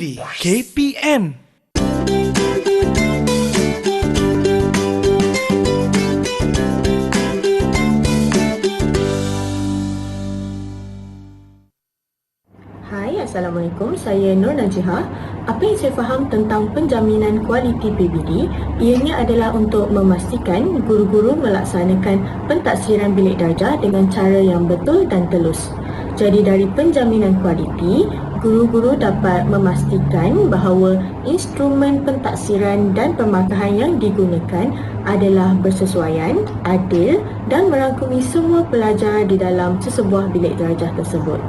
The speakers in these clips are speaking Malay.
TV KPN. Hai, Assalamualaikum. Saya Nur Najihah. Apa yang saya faham tentang penjaminan kualiti PBD, ianya adalah untuk memastikan guru-guru melaksanakan pentaksiran bilik darjah dengan cara yang betul dan telus. Jadi dari penjaminan kualiti, guru-guru dapat memastikan bahawa instrumen pentaksiran dan pemarkahan yang digunakan adalah bersesuaian, adil dan merangkumi semua pelajar di dalam sesebuah bilik darjah tersebut.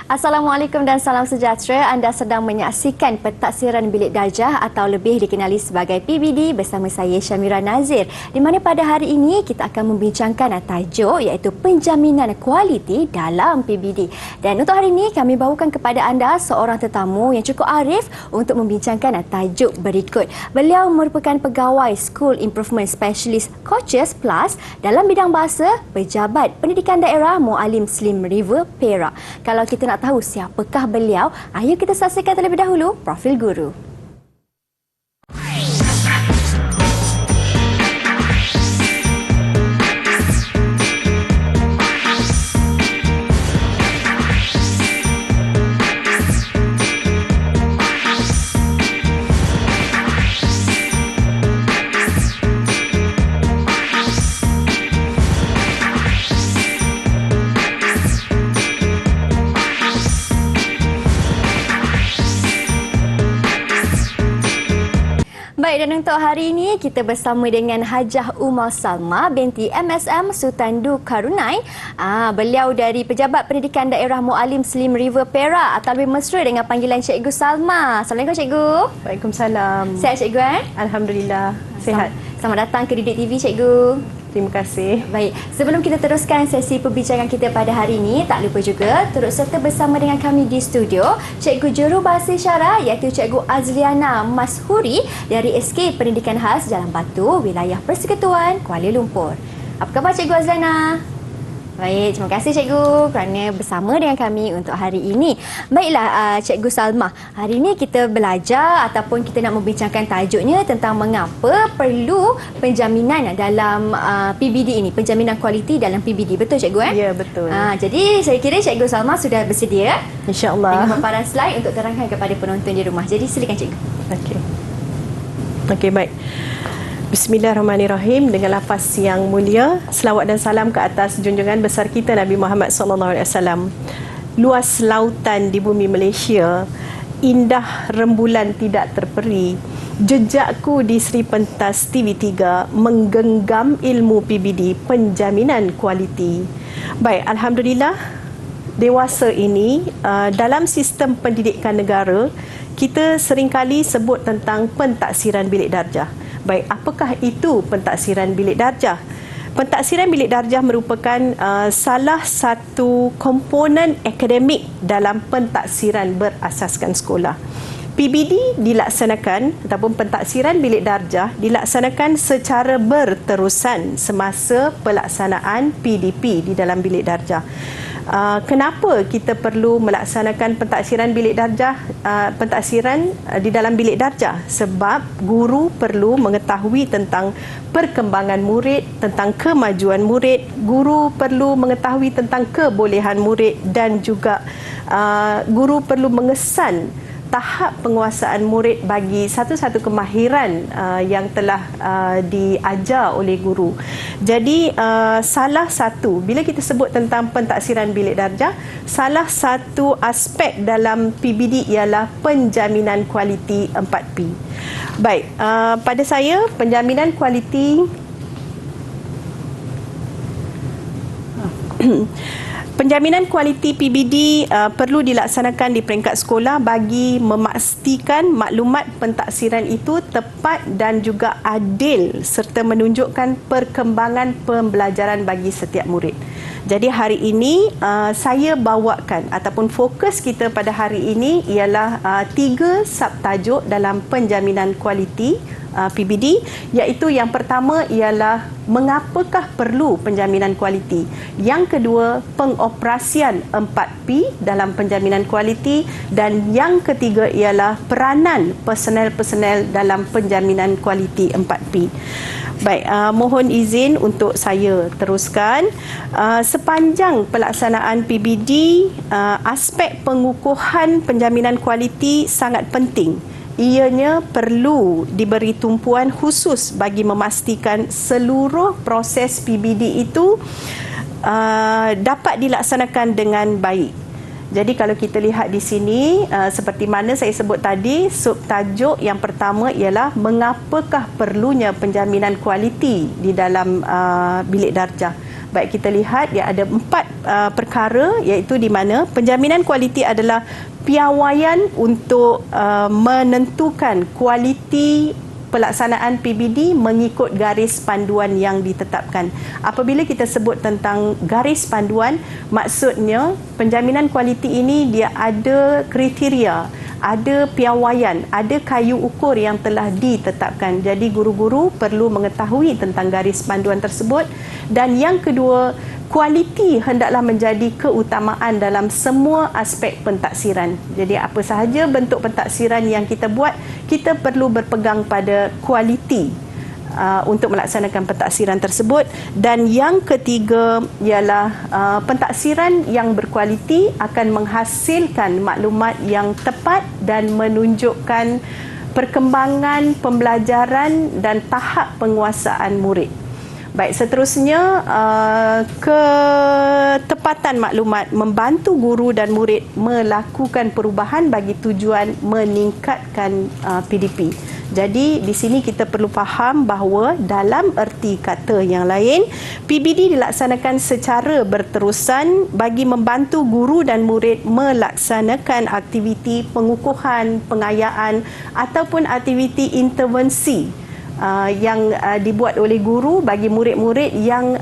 Assalamualaikum dan salam sejahtera. Anda sedang menyaksikan pentaksiran bilik darjah atau lebih dikenali sebagai PBD bersama saya Syamira Nazir, di mana pada hari ini kita akan membincangkan tajuk iaitu penjaminan kualiti dalam PBD. Dan untuk hari ini kami bawakan kepada anda seorang tetamu yang cukup arif untuk membincangkan tajuk berikut. Beliau merupakan pegawai School Improvement Specialist Coaches Plus dalam bidang bahasa, pejabat pendidikan daerah Mualim Slim River Perak. Kalau kita nak tahu siapakah beliau, ayo kita saksikan terlebih dahulu profil guru. Baik, dan untuk hari ini kita bersama dengan Hajah Umar Salma binti MSM Sutandu Karunai. Beliau dari Pejabat Pendidikan Daerah Mualim Slim River Perak atau lebih mesra dengan panggilan Cikgu Salma. Assalamualaikum Cikgu. Waalaikumsalam. Sihat Cikgu? Alhamdulillah, sihat. Selamat datang ke Didik TV Cikgu. Terima kasih. Baik, sebelum kita teruskan sesi perbincangan kita pada hari ini, tak lupa juga turut serta bersama dengan kami di studio Cikgu Jurubahasa Isyarat iaitu Cikgu Azliana Mashuri dari SK Pendidikan Khas Jalan Batu, Wilayah Persekutuan Kuala Lumpur. Apa khabar Cikgu Azliana? Baik, terima kasih Cikgu kerana bersama dengan kami untuk hari ini. Baiklah Cikgu Salma, hari ini kita belajar ataupun kita nak membincangkan tajuknya tentang mengapa perlu penjaminan dalam PBD ini, penjaminan kualiti dalam PBD. Betul Cikgu? Ya, betul. Jadi saya kira Cikgu Salma sudah bersedia InsyaAllah dengan paparan slide untuk terangkan kepada penonton di rumah. Jadi silakan Cikgu. Okey, baik. Bismillahirrahmanirrahim. Dengan lafaz yang mulia, selawat dan salam ke atas junjungan besar kita Nabi Muhammad SAW. Luas lautan di bumi Malaysia, indah rembulan tidak terperi. Jejakku di Sri Pentas TV3 menggenggam ilmu PBD, penjaminan kualiti. Baik, alhamdulillah dewasa ini dalam sistem pendidikan negara kita seringkali sebut tentang pentaksiran bilik darjah. Baik, apakah itu pentaksiran bilik darjah? Pentaksiran bilik darjah merupakan salah satu komponen akademik dalam pentaksiran berasaskan sekolah. PBD dilaksanakan ataupun pentaksiran bilik darjah dilaksanakan secara berterusan semasa pelaksanaan PDP di dalam bilik darjah. Kenapa kita perlu melaksanakan pentaksiran bilik darjah, pentaksiran di dalam bilik darjah? Sebab guru perlu mengetahui tentang perkembangan murid, tentang kemajuan murid, guru perlu mengetahui tentang kebolehan murid dan juga guru perlu mengesan tahap penguasaan murid bagi satu-satu kemahiran yang telah diajar oleh guru. Jadi salah satu, bila kita sebut tentang pentaksiran bilik darjah, salah satu aspek dalam PBD ialah penjaminan kualiti 4P. Baik, pada saya penjaminan kualiti penjaminan kualiti PBD perlu dilaksanakan di peringkat sekolah bagi memastikan maklumat pentaksiran itu tepat dan juga adil serta menunjukkan perkembangan pembelajaran bagi setiap murid. Jadi hari ini saya bawakan ataupun fokus kita pada hari ini ialah 3 subtajuk dalam penjaminan kualiti PBD, iaitu yang pertama ialah mengapakah perlu penjaminan kualiti. Yang kedua, pengoperasian 4P dalam penjaminan kualiti, dan yang ketiga ialah peranan personel-personel dalam penjaminan kualiti 4P. Baik, mohon izin untuk saya teruskan. Sepanjang pelaksanaan PBD, aspek pengukuhan penjaminan kualiti sangat penting. Ianya perlu diberi tumpuan khusus bagi memastikan seluruh proses PBD itu dapat dilaksanakan dengan baik. Jadi kalau kita lihat di sini, seperti mana saya sebut tadi, subtajuk yang pertama ialah mengapakah perlunya penjaminan kualiti di dalam bilik darjah. Baik, kita lihat dia ada 4 perkara, iaitu di mana penjaminan kualiti adalah piawaian untuk menentukan kualiti pelaksanaan PBD mengikut garis panduan yang ditetapkan. Apabila kita sebut tentang garis panduan, maksudnya penjaminan kualiti ini dia ada kriteria, ada piawaian, ada kayu ukur yang telah ditetapkan. Jadi guru-guru perlu mengetahui tentang garis panduan tersebut. Dan yang kedua, kualiti hendaklah menjadi keutamaan dalam semua aspek pentaksiran. Jadi apa sahaja bentuk pentaksiran yang kita buat, kita perlu berpegang pada kualiti untuk melaksanakan pentaksiran tersebut. Dan yang ketiga ialah pentaksiran yang berkualiti akan menghasilkan maklumat yang tepat dan menunjukkan perkembangan pembelajaran dan tahap penguasaan murid. Baik, seterusnya, ketepatan maklumat membantu guru dan murid melakukan perubahan bagi tujuan meningkatkan PDP. Jadi di sini kita perlu faham bahawa dalam erti kata yang lain, PBD dilaksanakan secara berterusan bagi membantu guru dan murid melaksanakan aktiviti pengukuhan, pengayaan ataupun aktiviti intervensi yang dibuat oleh guru bagi murid-murid yang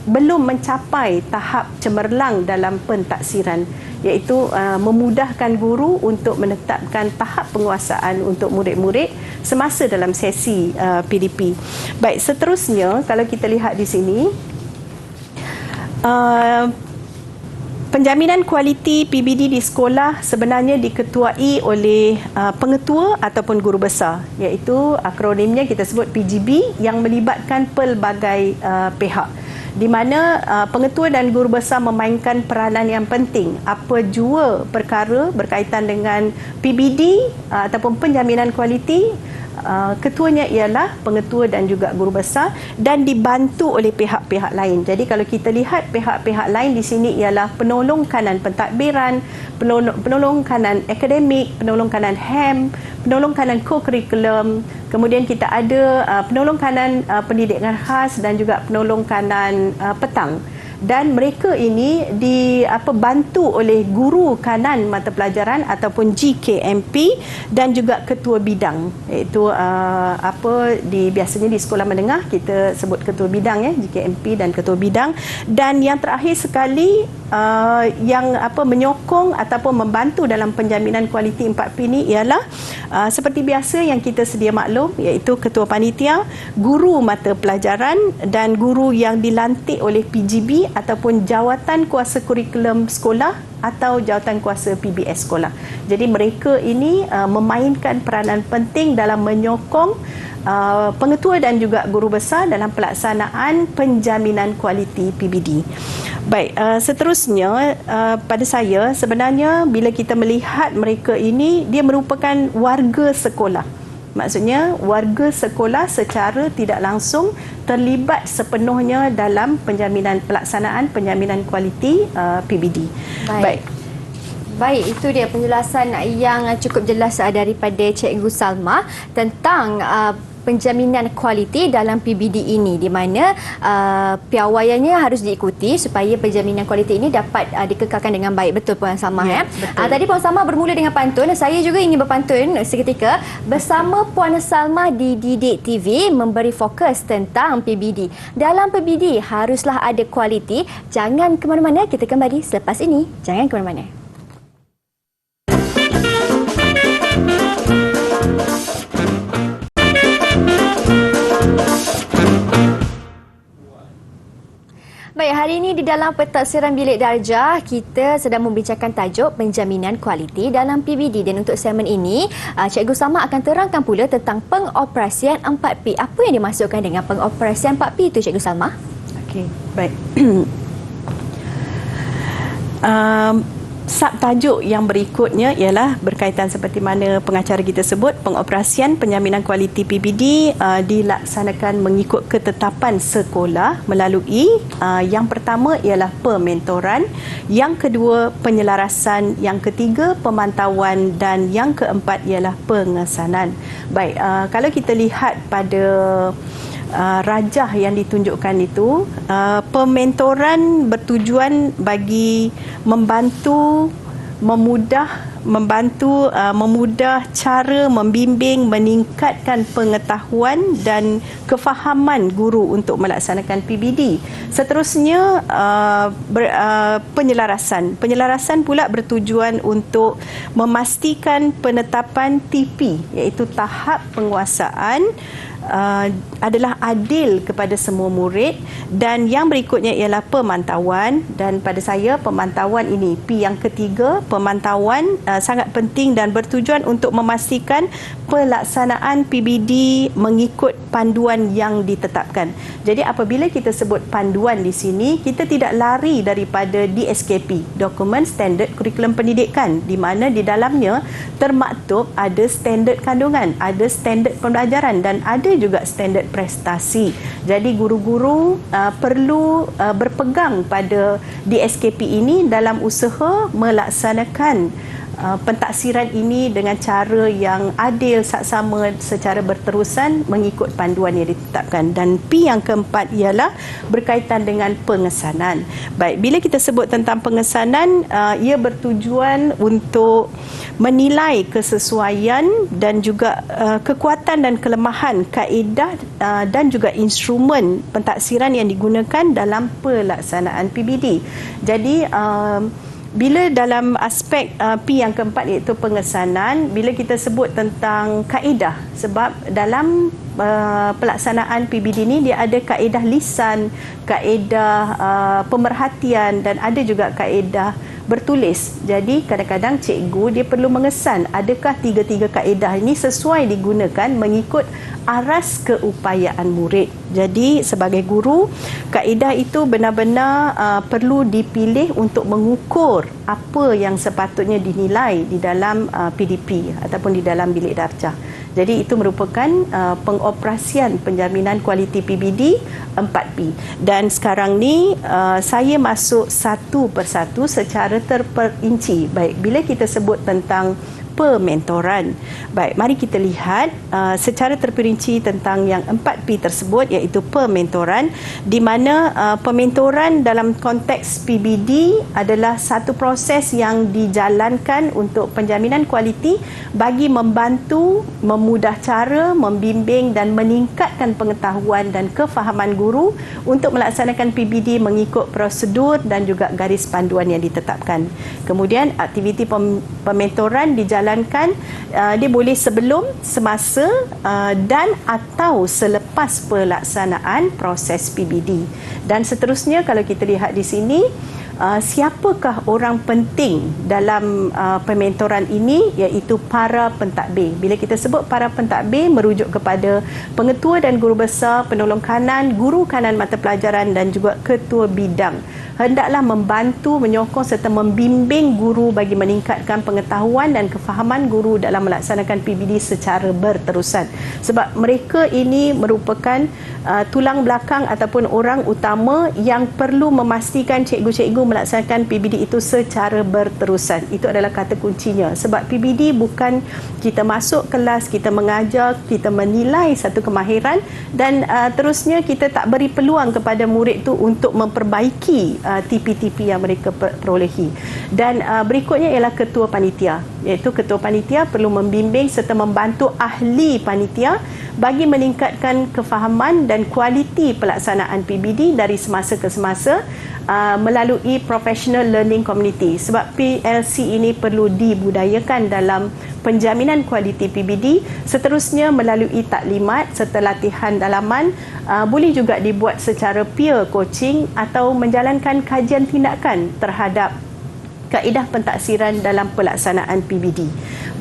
belum mencapai tahap cemerlang dalam pentaksiran, iaitu memudahkan guru untuk menetapkan tahap penguasaan untuk murid-murid semasa dalam sesi PDP. Baik, seterusnya kalau kita lihat di sini, penjaminan kualiti PBD di sekolah sebenarnya diketuai oleh pengetua ataupun guru besar, iaitu akronimnya kita sebut PGB, yang melibatkan pelbagai pihak, di mana pengetua dan guru besar memainkan peranan yang penting. Apa jua perkara berkaitan dengan PBD ataupun penjaminan kualiti, ketuanya ialah pengetua dan juga guru besar, dan dibantu oleh pihak-pihak lain. Jadi kalau kita lihat pihak-pihak lain di sini ialah penolong kanan pentadbiran, penolong kanan akademik, penolong kanan HEM, penolong kanan co-curriculum, kemudian kita ada penolong kanan pendidikan khas dan juga penolong kanan petang. Dan mereka ini dibantu oleh guru kanan mata pelajaran ataupun GKMP dan juga ketua bidang, iaitu biasanya di sekolah menengah kita sebut ketua bidang, GKMP dan ketua bidang. Dan yang terakhir sekali, yang menyokong ataupun membantu dalam penjaminan kualiti 4P ini ialah seperti biasa yang kita sedia maklum, iaitu ketua panitia, guru mata pelajaran dan guru yang dilantik oleh PGB ataupun jawatan kuasa kurikulum sekolah atau jawatan kuasa PBS sekolah. Jadi mereka ini memainkan peranan penting dalam menyokong pengetua dan juga guru besar dalam pelaksanaan penjaminan kualiti PBD. Baik, seterusnya pada saya sebenarnya bila kita melihat mereka ini, dia merupakan warga sekolah. Maksudnya warga sekolah secara tidak langsung terlibat sepenuhnya dalam pelaksanaan penjaminan kualiti PBD. Baik, itu dia penjelasan yang cukup jelas daripada Cikgu Salma tentang penjaminan kualiti dalam PBD ini, di mana piawaiannya harus diikuti supaya penjaminan kualiti ini dapat dikekalkan dengan baik. Betul Puan Salma? Tadi Puan Salma bermula dengan pantun. Saya juga ingin berpantun seketika bersama Puan Salma di Didik TV, memberi fokus tentang PBD. Dalam PBD haruslah ada kualiti. Jangan ke mana-mana, kita kembali selepas ini. Jangan ke mana-mana. Baik, hari ini di dalam Pentadsiran Bilik Darjah, kita sedang membincangkan tajuk penjaminan kualiti dalam PBD. Dan untuk segmen ini, Cikgu Salma akan terangkan pula tentang pengoperasian 4P. Apa yang dimaksudkan dengan pengoperasian 4P itu, Cikgu Salma? Okey, baik. Subtajuk yang berikutnya ialah berkaitan seperti mana pengacara kita sebut, pengoperasian penjaminan kualiti PBD dilaksanakan mengikut ketetapan sekolah melalui yang pertama ialah pementoran, yang kedua penyelarasan, yang ketiga pemantauan dan yang keempat ialah pengesanan. Baik, kalau kita lihat pada rajah yang ditunjukkan itu, pementoran bertujuan bagi membantu memudah cara membimbing, meningkatkan pengetahuan dan kefahaman guru untuk melaksanakan PBD. Seterusnya penyelarasan pula bertujuan untuk memastikan penetapan TP, iaitu tahap penguasaan adalah adil kepada semua murid. Dan yang berikutnya ialah pemantauan, dan pada saya pemantauan ini P yang ketiga, pemantauan sangat penting dan bertujuan untuk memastikan pelaksanaan PBD mengikut panduan yang ditetapkan. Jadi apabila kita sebut panduan di sini, kita tidak lari daripada DSKP, Dokumen Standard Kurikulum Pendidikan, di mana di dalamnya termaktub ada standard kandungan, ada standard pembelajaran dan ada juga standard prestasi. Jadi guru-guru perlu berpegang pada DSKP ini dalam usaha melaksanakan pentadsiran ini dengan cara yang adil, saksama, secara berterusan mengikut panduan yang ditetapkan. Dan P yang keempat ialah berkaitan dengan pengesanan. Baik, bila kita sebut tentang pengesanan, ia bertujuan untuk menilai kesesuaian dan juga kekuatan dan kelemahan kaedah dan juga instrumen pentadsiran yang digunakan dalam pelaksanaan PBD. Jadi bila dalam aspek P yang keempat iaitu pengesanan, bila kita sebut tentang kaedah, sebab dalam pelaksanaan PBD ini dia ada kaedah lisan, kaedah pemerhatian dan ada juga kaedah bertulis. Jadi kadang-kadang cikgu dia perlu mengesan adakah tiga-tiga kaedah ini sesuai digunakan mengikut aras keupayaan murid. Jadi sebagai guru, kaedah itu benar-benar perlu dipilih untuk mengukur apa yang sepatutnya dinilai di dalam PDP ataupun di dalam bilik darjah. Jadi itu merupakan pengoperasian penjaminan kualiti PBD 4P. Dan sekarang ni saya masuk satu persatu secara terperinci. Baik, bila kita sebut tentang pementoran. Baik, mari kita lihat secara terperinci tentang yang 4P tersebut, iaitu pementoran, di mana pementoran dalam konteks PBD adalah satu proses yang dijalankan untuk penjaminan kualiti bagi membantu, memudah cara, membimbing dan meningkatkan pengetahuan dan kefahaman guru untuk melaksanakan PBD mengikut prosedur dan juga garis panduan yang ditetapkan. Kemudian aktiviti pementoran dijalankan dia boleh sebelum, semasa dan atau selepas pelaksanaan proses PBD. Dan seterusnya kalau kita lihat di sini, siapakah orang penting dalam pementoran ini, iaitu para pentadbir. Bila kita sebut para pentadbir, merujuk kepada pengetua dan guru besar, penolong kanan, guru kanan mata pelajaran dan juga ketua bidang. Hendaklah membantu, menyokong serta membimbing guru bagi meningkatkan pengetahuan dan kefahaman guru dalam melaksanakan PBD secara berterusan. Sebab mereka ini merupakan tulang belakang ataupun orang utama yang perlu memastikan cikgu-cikgu melaksanakan PBD itu secara berterusan. Itu adalah kata kuncinya. Sebab PBD bukan kita masuk kelas, kita mengajar, kita menilai satu kemahiran dan terusnya kita tak beri peluang kepada murid itu untuk memperbaiki TP-TP yang mereka perolehi. Dan berikutnya ialah ketua panitia, iaitu ketua panitia perlu membimbing serta membantu ahli panitia bagi meningkatkan kefahaman dan kualiti pelaksanaan PBD dari semasa ke semasa melalui Professional Learning Community. Sebab PLC ini perlu dibudayakan dalam penjaminan kualiti PBD. Seterusnya melalui taklimat serta latihan dalaman, boleh juga dibuat secara peer coaching atau menjalankan kajian tindakan terhadap kaedah pentaksiran dalam pelaksanaan PBD.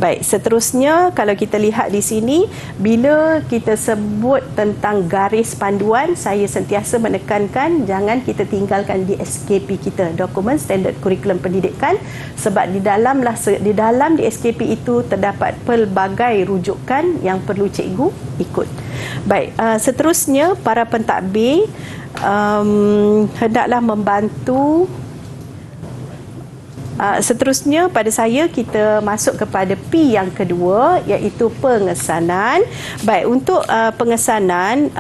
Baik, seterusnya kalau kita lihat di sini, bila kita sebut tentang garis panduan, saya sentiasa menekankan jangan kita tinggalkan DSKP kita, Dokumen Standard Kurikulum Pendidikan, sebab di dalam DSKP itu terdapat pelbagai rujukan yang perlu cikgu ikut. Baik, seterusnya para pentadbir hendaklah membantu. Seterusnya pada saya kita masuk kepada P yang kedua, iaitu pengesanan. Baik, untuk pengesanan,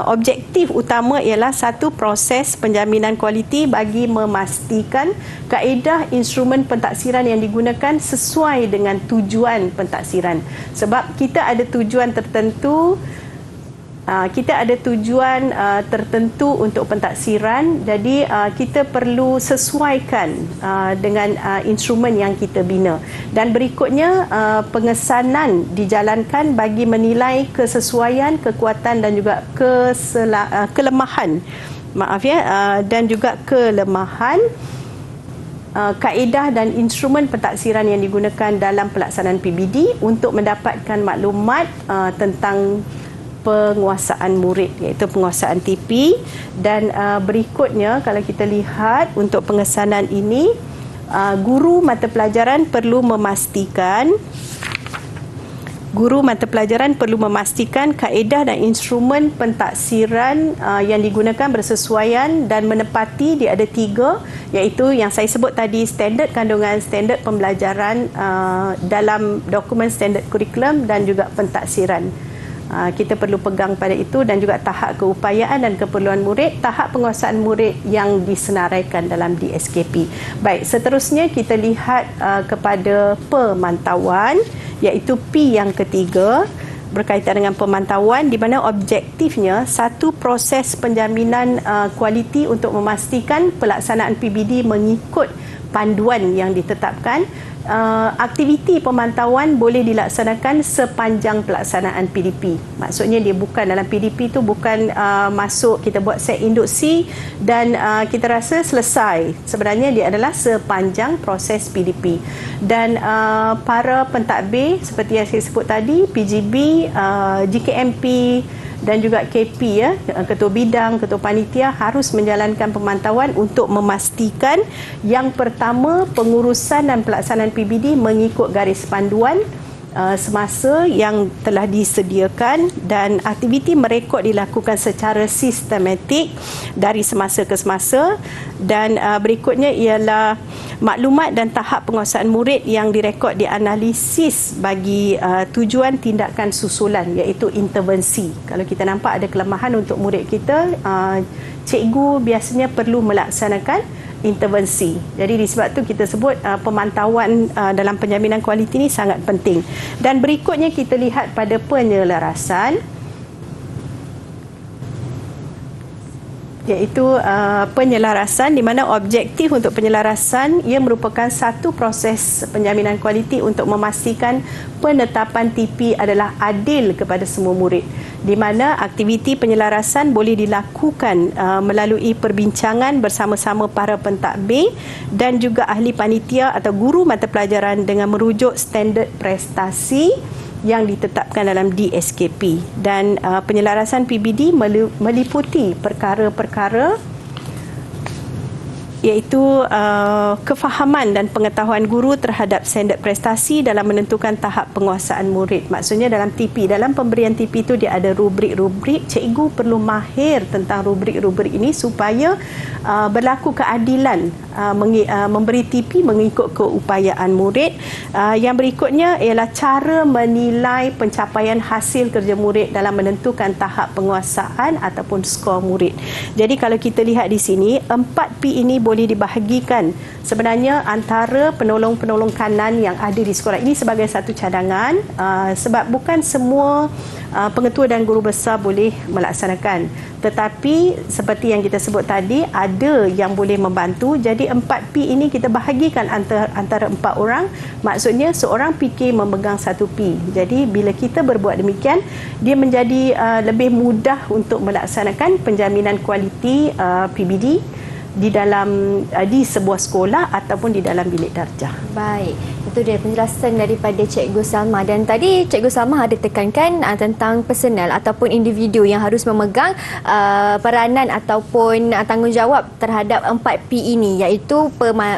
objektif utama ialah satu proses penjaminan kualiti bagi memastikan kaedah instrumen pentaksiran yang digunakan sesuai dengan tujuan pentaksiran. Sebab kita ada tujuan tertentu, tertentu untuk pentaksiran, jadi kita perlu sesuaikan dengan instrumen yang kita bina. Dan berikutnya, pengesanan dijalankan bagi menilai kesesuaian, kekuatan dan juga kelemahan. Dan juga kelemahan kaedah dan instrumen pentaksiran yang digunakan dalam pelaksanaan PBD untuk mendapatkan maklumat tentang penguasaan murid, iaitu penguasaan TP. Dan berikutnya kalau kita lihat untuk pengesanan ini, guru mata pelajaran perlu memastikan kaedah dan instrumen pentaksiran yang digunakan bersesuaian dan menepati. Dia ada 3, iaitu yang saya sebut tadi, standard kandungan, standard pembelajaran dalam dokumen standard kurikulum dan juga pentaksiran. Kita perlu pegang pada itu, dan juga tahap keupayaan dan keperluan murid, tahap penguasaan murid yang disenaraikan dalam DSKP. Baik, seterusnya kita lihat kepada pemantauan, iaitu P yang ketiga, berkaitan dengan pemantauan, di mana objektifnya satu proses penjaminan kualiti untuk memastikan pelaksanaan PBD mengikut panduan yang ditetapkan. Aktiviti pemantauan boleh dilaksanakan sepanjang pelaksanaan PDP. Maksudnya dia bukan dalam PDP tu bukan masuk kita buat set induksi dan kita rasa selesai. Sebenarnya dia adalah sepanjang proses PDP. Dan para pentadbir seperti yang saya sebut tadi, PGB, GKMP dan juga KP, ketua bidang, ketua panitia harus menjalankan pemantauan untuk memastikan yang pertama, pengurusan dan pelaksanaan PBD mengikut garis panduan semasa yang telah disediakan, dan aktiviti merekod dilakukan secara sistematik dari semasa ke semasa. Dan berikutnya ialah maklumat dan tahap penguasaan murid yang direkod dianalisis bagi tujuan tindakan susulan, iaitu intervensi. Kalau kita nampak ada kelemahan untuk murid kita, cikgu biasanya perlu melaksanakan intervensi. Jadi disebab tu kita sebut pemantauan dalam penjaminan kualiti ini sangat penting. Dan berikutnya kita lihat pada penyelarasan, iaitu penyelarasan, di mana objektif untuk penyelarasan ia merupakan satu proses penjaminan kualiti untuk memastikan penetapan TP adalah adil kepada semua murid, di mana aktiviti penyelarasan boleh dilakukan melalui perbincangan bersama-sama para pentadbir dan juga ahli panitia atau guru mata pelajaran dengan merujuk standard prestasi yang ditetapkan dalam DSKP. Dan penyelarasan PBD meliputi perkara-perkara iaitu kefahaman dan pengetahuan guru terhadap standard prestasi dalam menentukan tahap penguasaan murid. Maksudnya dalam TP, dalam pemberian TP itu dia ada rubrik-rubrik. Cikgu perlu mahir tentang rubrik-rubrik ini supaya berlaku keadilan memberi TP mengikut keupayaan murid. Yang berikutnya ialah cara menilai pencapaian hasil kerja murid dalam menentukan tahap penguasaan ataupun skor murid. Jadi kalau kita lihat di sini, 4P ini boleh dibahagikan sebenarnya antara penolong-penolong kanan yang ada di sekolah ini sebagai satu cadangan, sebab bukan semua pengetua dan guru besar boleh melaksanakan. Tetapi seperti yang kita sebut tadi, ada yang boleh membantu. Jadi 4P ini kita bahagikan antara 4 orang. Maksudnya seorang PK memegang 1P. Jadi bila kita berbuat demikian, dia menjadi lebih mudah untuk melaksanakan penjaminan kualiti PBD di sebuah sekolah ataupun di dalam bilik darjah. Baik, itu dia penjelasan daripada Cikgu Salma. Dan tadi Cikgu Salma ada tekankan tentang personal ataupun individu yang harus memegang peranan ataupun tanggungjawab terhadap 4P ini, iaitu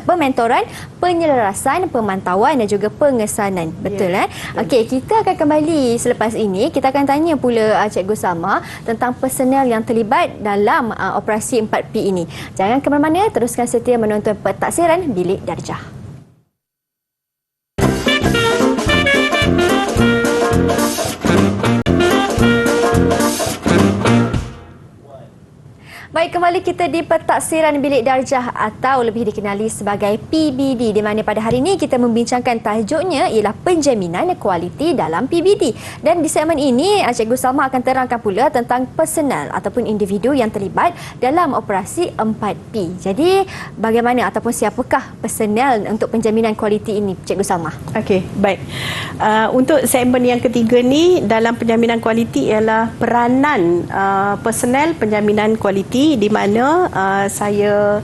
pementoran, penyelarasan, pemantauan dan juga pengesanan. Betul Okey, kita akan kembali selepas ini. Kita akan tanya pula Cikgu Salma tentang personal yang terlibat dalam operasi 4P ini. Jangan ke mana-mana, teruskan setia menonton Pentaksiran Bilik Darjah. Baik, kembali kita di Pentaksiran Bilik Darjah atau lebih dikenali sebagai PBD, di mana pada hari ini kita membincangkan tajuknya ialah penjaminan kualiti dalam PBD. Dan di segmen ini Cikgu Salma akan terangkan pula tentang personal ataupun individu yang terlibat dalam operasi 4P. Jadi bagaimana ataupun siapakah personal untuk penjaminan kualiti ini, Cikgu Salma? Okey, baik. Untuk segmen yang ketiga ni dalam penjaminan kualiti ialah peranan personal penjaminan kualiti, di mana saya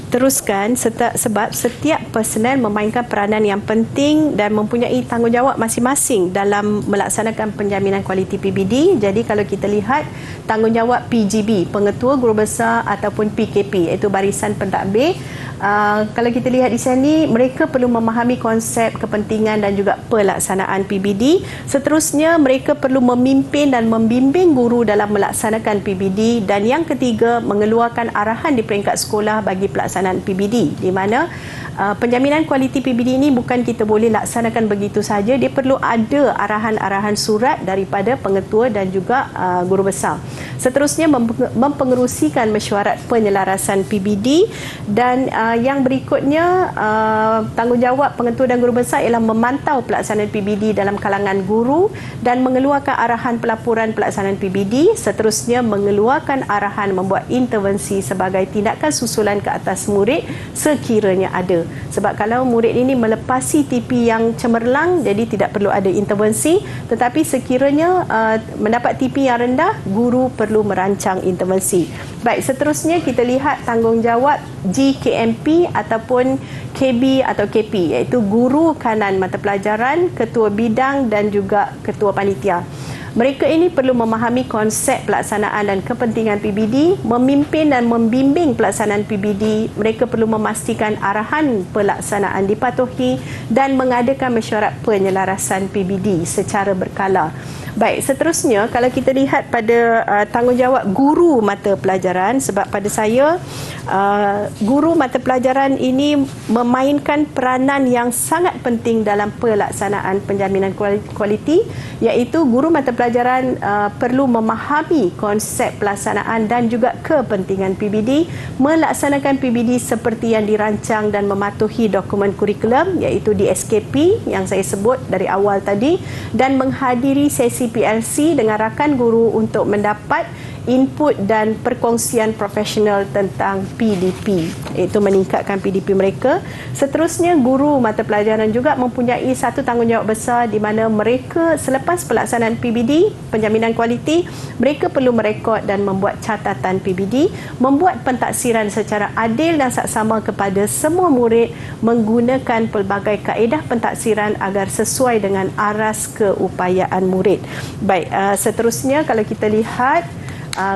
teruskan sebab setiap personal memainkan peranan yang penting dan mempunyai tanggungjawab masing-masing dalam melaksanakan penjaminan kualiti PBD. Jadi kalau kita lihat tanggungjawab PGB, pengetua, guru besar ataupun PKP, iaitu barisan pentadbir, kalau kita lihat di sini, mereka perlu memahami konsep, kepentingan dan juga pelaksanaan PBD. Seterusnya, mereka perlu memimpin dan membimbing guru dalam melaksanakan PBD. Dan yang ketiga, mengeluarkan arahan di peringkat sekolah bagi pelaksanaan PBD, di mana penjaminan kualiti PBD ini bukan kita boleh laksanakan begitu saja. Dia perlu ada arahan-arahan surat daripada pengetua dan juga guru besar. Seterusnya, mempengerusikan mesyuarat penyelarasan PBD. Dan yang berikutnya, tanggungjawab pengetua dan guru besar ialah memantau pelaksanaan PBD dalam kalangan guru dan mengeluarkan arahan pelaporan pelaksanaan PBD. Seterusnya, mengeluarkan arahan membuat intervensi sebagai tindakan susulan ke atas murid sekiranya ada. Sebab kalau murid ini melepasi TP yang cemerlang, jadi tidak perlu ada intervensi. Tetapi sekiranya mendapat TP yang rendah, guru perlu merancang intervensi. Baik, seterusnya kita lihat tanggungjawab GKMP ataupun KB atau KP, iaitu guru kanan mata pelajaran, ketua bidang dan juga ketua panitia. Mereka ini perlu memahami konsep pelaksanaan dan kepentingan PBD, memimpin dan membimbing pelaksanaan PBD. Mereka perlu memastikan arahan pelaksanaan dipatuhi dan mengadakan mesyuarat penyelarasan PBD secara berkala. Baik, seterusnya kalau kita lihat pada tanggungjawab guru mata pelajaran, sebab pada saya guru mata pelajaran ini memainkan peranan yang sangat penting dalam pelaksanaan penjaminan kualiti, iaitu guru mata pelajaran perlu memahami konsep pelaksanaan dan juga kepentingan PBD, melaksanakan PBD seperti yang dirancang dan mematuhi dokumen kurikulum, iaitu DSKP yang saya sebut dari awal tadi, dan menghadiri sesi PLC dengan rakan guru untuk mendapat input dan perkongsian profesional tentang PDP, iaitu meningkatkan PDP mereka. Seterusnya, guru mata pelajaran juga mempunyai satu tanggungjawab besar di mana mereka selepas pelaksanaan PBD, penjaminan kualiti, mereka perlu merekod dan membuat catatan PBD, membuat pentaksiran secara adil dan saksama kepada semua murid menggunakan pelbagai kaedah pentaksiran agar sesuai dengan aras keupayaan murid. Baik, seterusnya kalau kita lihat,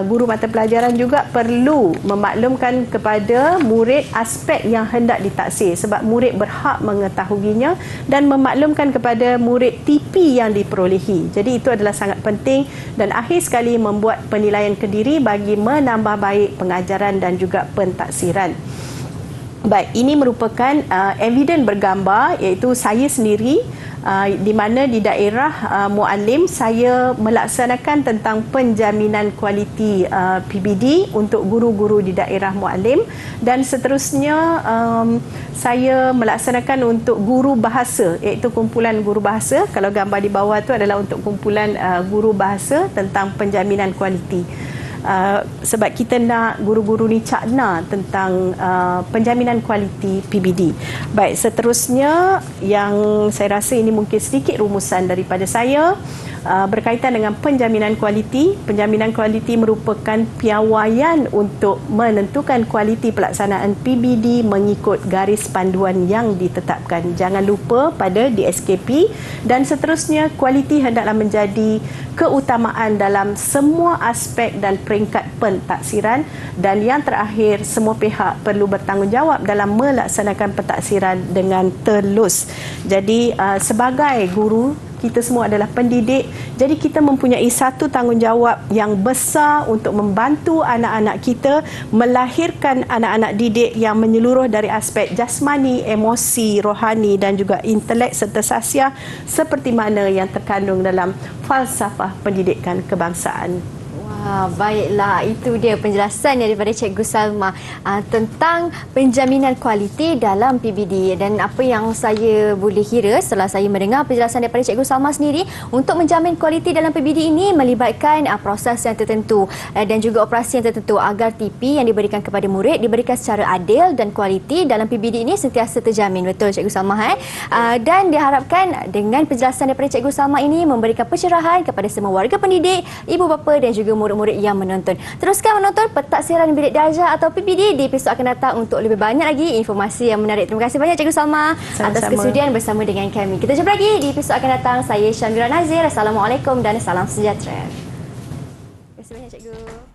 guru mata pelajaran juga perlu memaklumkan kepada murid aspek yang hendak ditaksir, sebab murid berhak mengetahuinya, dan memaklumkan kepada murid TP yang diperolehi. Jadi itu adalah sangat penting. Dan akhir sekali, membuat penilaian kediri bagi menambah baik pengajaran dan juga pentaksiran. Baik, ini merupakan evidence bergambar, iaitu saya sendiri di mana di daerah Muallim saya melaksanakan tentang penjaminan kualiti PBD untuk guru-guru di daerah Muallim, dan seterusnya saya melaksanakan untuk guru bahasa, iaitu kumpulan guru bahasa. Kalau gambar di bawah itu adalah untuk kumpulan guru bahasa tentang penjaminan kualiti. Sebab kita nak guru-guru ni cakna tentang penjaminan kualiti PBD. Baik, seterusnya yang saya rasa ini mungkin sedikit rumusan daripada saya berkaitan dengan penjaminan kualiti. Penjaminan kualiti merupakan piawaian untuk menentukan kualiti pelaksanaan PBD mengikut garis panduan yang ditetapkan. Jangan lupa pada DSKP, dan seterusnya kualiti hendaklah menjadi keutamaan dalam semua aspek dan peringkat pentaksiran, dan yang terakhir semua pihak perlu bertanggungjawab dalam melaksanakan pentaksiran dengan telus. Jadi sebagai guru, kita semua adalah pendidik, jadi kita mempunyai satu tanggungjawab yang besar untuk membantu anak-anak kita melahirkan anak-anak didik yang menyeluruh dari aspek jasmani, emosi, rohani dan juga intelek serta sasiah, seperti mana yang terkandung dalam falsafah pendidikan kebangsaan. Baiklah, itu dia penjelasan daripada Cikgu Salma tentang penjaminan kualiti dalam PBD. Dan apa yang saya boleh kira setelah saya mendengar penjelasan daripada Cikgu Salma sendiri, untuk menjamin kualiti dalam PBD ini melibatkan proses yang tertentu dan juga operasi yang tertentu agar TP yang diberikan kepada murid diberikan secara adil dan kualiti dalam PBD ini sentiasa terjamin. Betul Cikgu Salma? Dan diharapkan dengan penjelasan daripada Cikgu Salma ini memberikan pencerahan kepada semua warga pendidik, ibu bapa dan juga murid-murid yang menonton. Teruskan menonton Pentaksiran Bilik Darjah atau PBD di episod akan datang untuk lebih banyak lagi informasi yang menarik. Terima kasih banyak Cikgu Salma atas kesudian bersama dengan kami. Kita jumpa lagi di episod akan datang. Saya Syamira Nazir. Assalamualaikum dan salam sejahtera. Terima kasih banyak Cikgu.